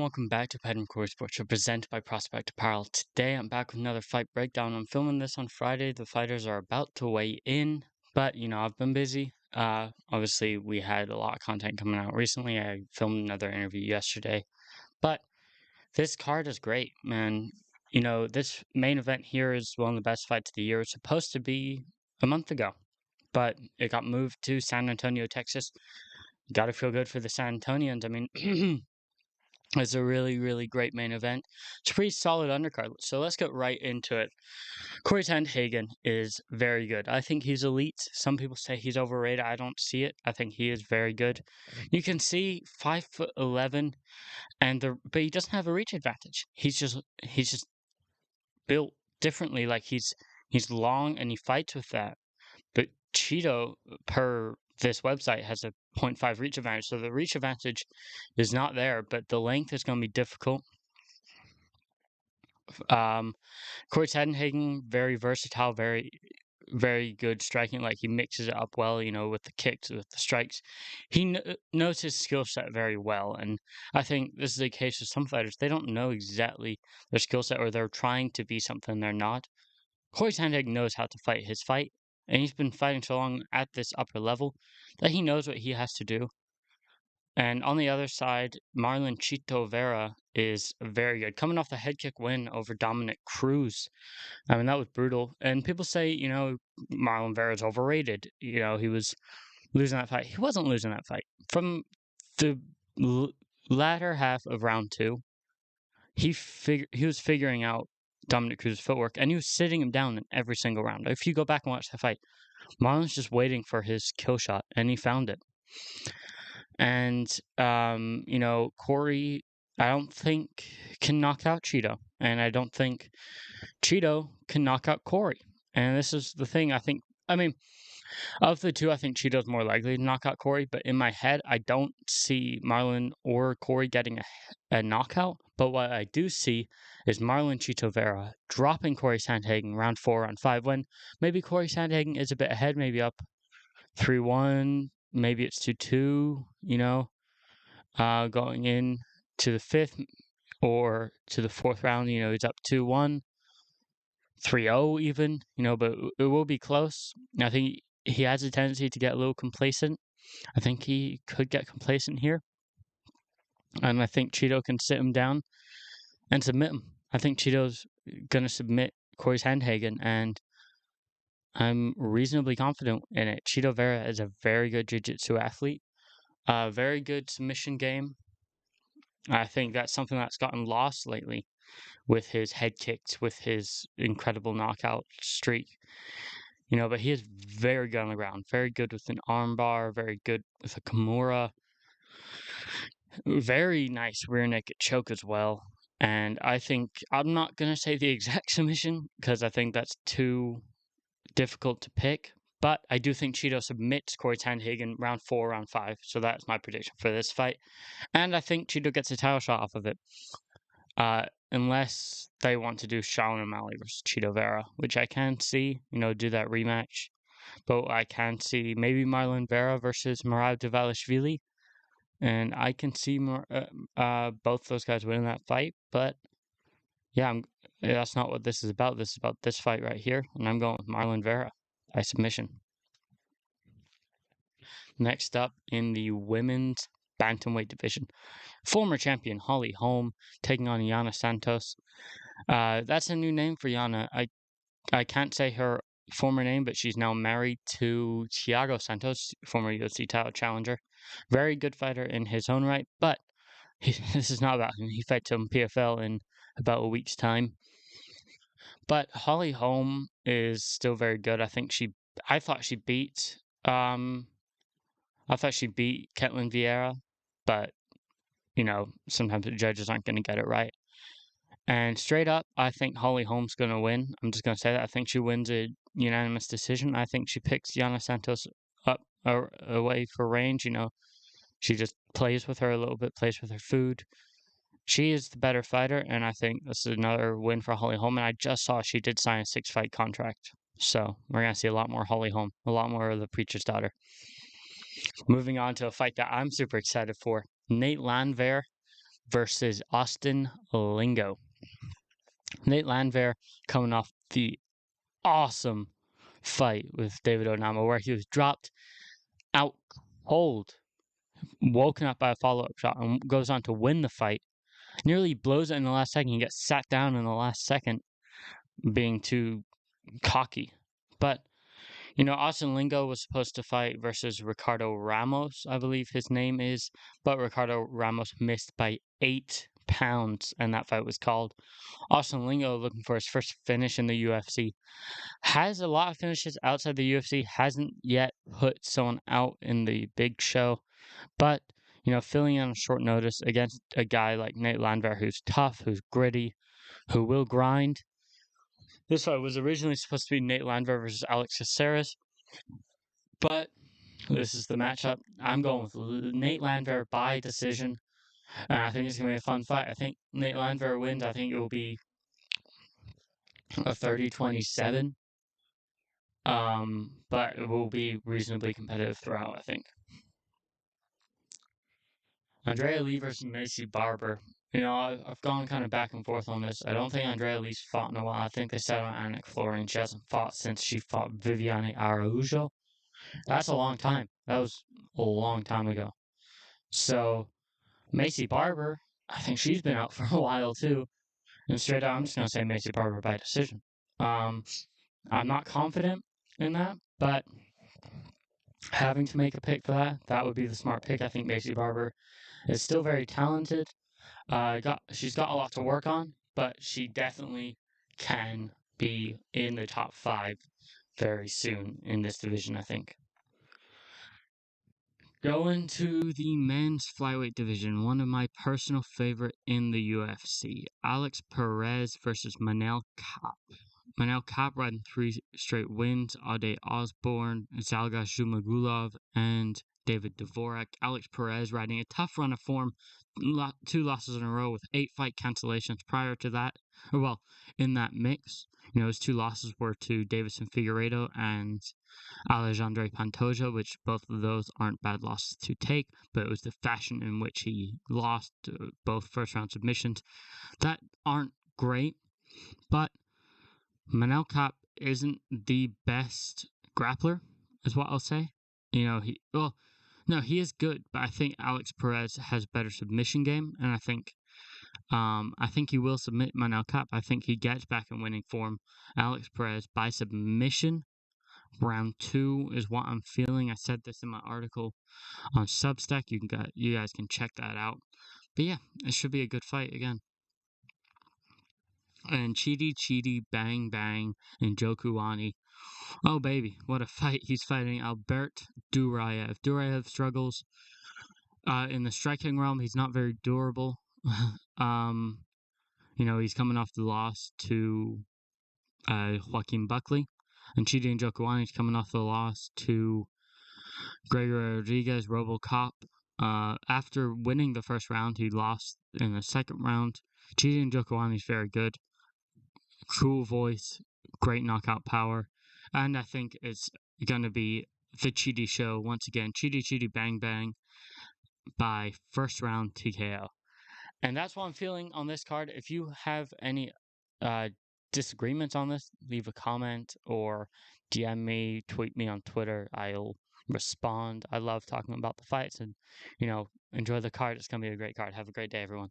Welcome back to Pet and Core Sports, presented by Prospect Apparel. Today I'm back with another fight breakdown. I'm filming this on Friday. The fighters are about to weigh in, but I've been busy. Obviously we had a lot of content coming out recently. I filmed another interview yesterday, but this card is great, man. This main event here is one of the best fights of the year. It's supposed to be a month ago, but it got moved to San Antonio, Texas. Got to feel good for the San Antonians. I mean, it's a really, really great main event. It's a pretty solid undercard. So let's get right into it. Corey Sandhagen is very good. I think he's elite. Some people say he's overrated. I don't see it. I think he is very good. You can see 5'11", but he doesn't have a reach advantage. He's just built differently. Like he's long and he fights with that. But Cheeto, per this website, has a 0.5 reach advantage. So the reach advantage is not there, but the length is going to be difficult. Corey Sandhagen, very versatile, very, very good striking. Like he mixes it up well, with the kicks, with the strikes. He knows his skill set very well. And I think this is a case of some fighters, they don't know exactly their skill set, or they're trying to be something they're not. Corey Sandhagen knows how to fight his fight. And he's been fighting so long at this upper level that he knows what he has to do. And on the other side, Marlon Chito Vera is very good. Coming off the head kick win over Dominic Cruz. I mean, that was brutal. And people say, Marlon Vera is overrated. He was losing that fight. He wasn't losing that fight. From the latter half of round two, he was figuring out Dominic Cruz's footwork, and he was sitting him down in every single round. If you go back and watch the fight, Marlon's just waiting for his kill shot, and he found it. And, Corey, I don't think can knock out Cheeto, and I don't think Cheeto can knock out Corey. And this is the thing, of the two, I think Cheeto's more likely to knock out Corey, but in my head, I don't see Marlon or Corey getting a knockout. But what I do see is Marlon Chito Vera dropping Corey Sandhagen round 4, round 5, when maybe Corey Sandhagen is a bit ahead, maybe up 3-1, maybe it's 2-2, going in to the 5th or to the 4th round, he's up 2-1, 3-0 even, but it will be close. I think he has a tendency to get a little complacent. I think he could get complacent here. And I think Cheeto can sit him down and submit him. I think Cheeto's going to submit Corey Sandhagen, and I'm reasonably confident in it. Chito Vera is a very good jiu-jitsu athlete. Very good submission game. I think that's something that's gotten lost lately with his head kicks, with his incredible knockout streak. But he is very good on the ground, very good with an armbar, very good with a Kimura. Very nice rear naked choke as well. And I think, I'm not going to say the exact submission, because I think that's too difficult to pick. But I do think Cheeto submits Corey Sandhagen round 4, round 5. So that's my prediction for this fight. And I think Cheeto gets a title shot off of it. Unless they want to do Sean O'Malley versus Chito Vera, which I can see, do that rematch. But I can see maybe Marlon Vera versus Murad Dvalishvili. And I can see both those guys winning that fight. But yeah, that's not what this is about. This is about this fight right here. And I'm going with Marlon Vera by submission. Next up in the women's bantamweight division, former champion Holly Holm taking on Yana Santos. That's a new name for Yana. I can't say her former name, but she's now married to Thiago Santos, former UFC title challenger. Very good fighter in his own right, but this is not about him. He fights on PFL in about a week's time. But Holly Holm is still very good. I thought she beat Ketlin Vieira, but sometimes the judges aren't going to get it right. And straight up, I think Holly Holm's going to win. I'm just going to say that. I think she wins a unanimous decision. I think she picks Yana Santos up away for range. She just plays with her a little bit, plays with her food. She is the better fighter, and I think this is another win for Holly Holm. And I just saw she did sign a 6-fight contract. So we're going to see a lot more Holly Holm, a lot more of the preacher's daughter. Moving on to a fight that I'm super excited for. Nate Landwehr versus Austin Lingo. Nate Landwehr coming off the awesome fight with David Onama, where he was dropped out cold, woken up by a follow-up shot, and goes on to win the fight. Nearly blows it in the last second. He gets sat down in the last second, being too cocky. But Austin Lingo was supposed to fight versus Ricardo Ramos, I believe his name is, but Ricardo Ramos missed by 8 pounds, and that fight was called. Austin Lingo, looking for his first finish in the UFC, has a lot of finishes outside the UFC, hasn't yet put someone out in the big show, but filling in on short notice against a guy like Nate Landwehr, who's tough, who's gritty, who will grind. This fight was originally supposed to be Nate Landwehr versus Alex Caceres, but this is the matchup. I'm going with Nate Landwehr by decision, and I think it's going to be a fun fight. I think Nate Landwehr wins. I think it will be a 30-27, but it will be reasonably competitive throughout, I think. Andrea Lee versus Macy Barber. I've gone kind of back and forth on this. I don't think Andrea Lee's fought in a while. I think they said on Anik Florian she hasn't fought since she fought Viviane Araujo. That's a long time. That was a long time ago. So, Macy Barber, I think she's been out for a while too. And straight out, I'm just going to say Macy Barber by decision. I'm not confident in that, but having to make a pick for that would be the smart pick. I think Macy Barber is still very talented. She's got a lot to work on, but she definitely can be in the top 5 very soon in this division, I think. Going to the men's flyweight division, one of my personal favorite in the UFC, Alex Perez versus Manel Kape. Manel Kape riding 3 straight wins, Ade Osborne, Zalgas Zhumagulov, and David Dvorak. Alex Perez riding a tough run of form, 2 losses in a row with 8 fight cancellations prior to that. Well, in that mix, his 2 losses were to Davison Figueiredo and Alexandre Pantoja, which both of those aren't bad losses to take, but it was the fashion in which he lost both first round submissions that aren't great. But Manel Kape isn't the best grappler, is what I'll say. He is good, but I think Alex Perez has better submission game, and I think he will submit Manel Kape. I think he gets back in winning form. Alex Perez by submission. Round 2 is what I'm feeling. I said this in my article on Substack. You guys can check that out. But yeah, it should be a good fight again. And Chidi Bang Bang and Jokuani. Oh baby, what a fight! He's fighting Albert Duraev. Duraev struggles in the striking realm. He's not very durable. He's coming off the loss to Joaquin Buckley. And Chidi Njokuani is coming off the loss to Gregory Rodriguez, Robocop. After winning the first round, he lost in the second round. Chidi Njokuani is very good. Cool voice, great knockout power. And I think it's going to be the Chidi show once again. Chidi Bang Bang by first round TKO. And that's what I'm feeling on this card. If you have any disagreements on this, leave a comment or DM me, tweet me on Twitter. I'll respond. I love talking about the fights and, enjoy the card. It's going to be a great card. Have a great day, everyone.